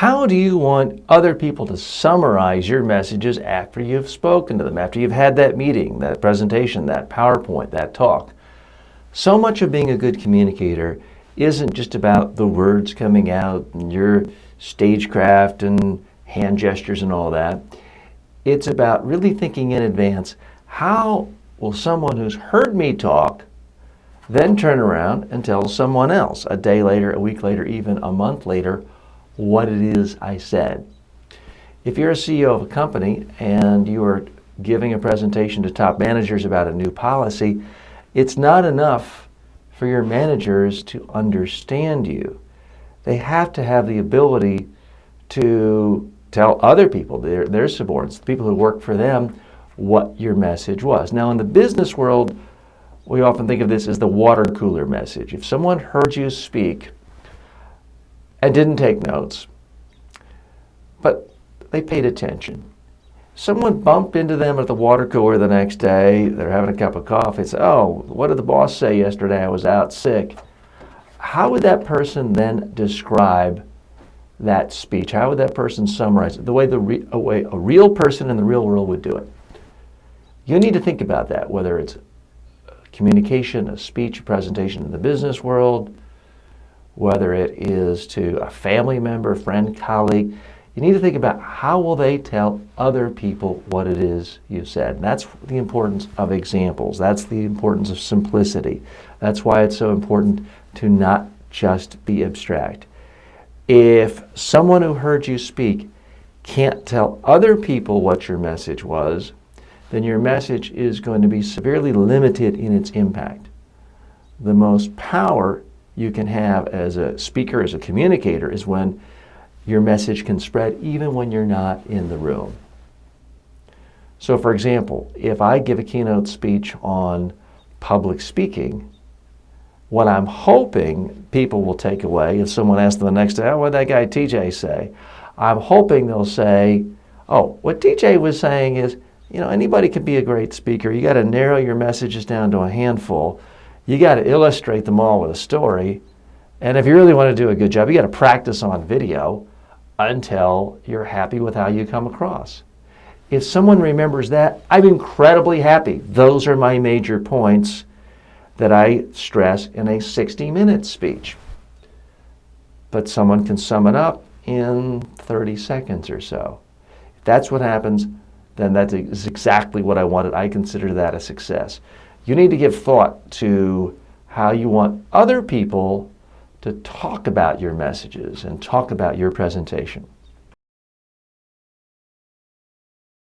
How do you want other people to summarize your messages after you've spoken to them, after you've had that meeting, that presentation, that PowerPoint, that talk? So much of being a good communicator isn't just about the words coming out and your stagecraft and hand gestures and all that. It's about really thinking in advance, how will someone who's heard me talk then turn around and tell someone else a day later, a week later, even a month later, what it is I said? If you're a CEO of a company and you are giving a presentation to top managers about a new policy, it's not enough for your managers to understand you. They have to have the ability to tell other people, their subordinates, the people who work for them, what your message was. Now, in the business world, we often think of this as the water cooler message. If someone heard you speak and didn't take notes, but they paid attention, someone bumped into them at the water cooler the next day, they're having a cup of coffee, and say, "Oh, what did the boss say yesterday? I was out sick." How would that person then describe that speech? How would that person summarize it? The way a real person in the real world would do it. You need to think about that, whether it's communication, a speech, a presentation in the business world, whether it is to a family member, friend, colleague. You need to think about how will they tell other people what it is you said. And that's the importance of examples. That's the importance of simplicity. That's why it's so important to not just be abstract. If someone who heard you speak can't tell other people what your message was, then your message is going to be severely limited in its impact. The most power you can have as a speaker, as a communicator, is when your message can spread even when you're not in the room. So, for example, if I give a keynote speech on public speaking, what I'm hoping people will take away, if someone asks them the next day, "Oh, what did that guy TJ say?" I'm hoping they'll say, "Oh, what TJ was saying is, anybody can be a great speaker. You got to narrow your messages down to a handful. You got to illustrate them all with a story. And if you really want to do a good job, you got to practice on video until you're happy with how you come across." If someone remembers that, I'm incredibly happy. Those are my major points that I stress in a 60-minute speech. But someone can sum it up in 30 seconds or so. If that's what happens, then that is exactly what I wanted. I consider that a success. You need to give thought to how you want other people to talk about your messages and talk about your presentation.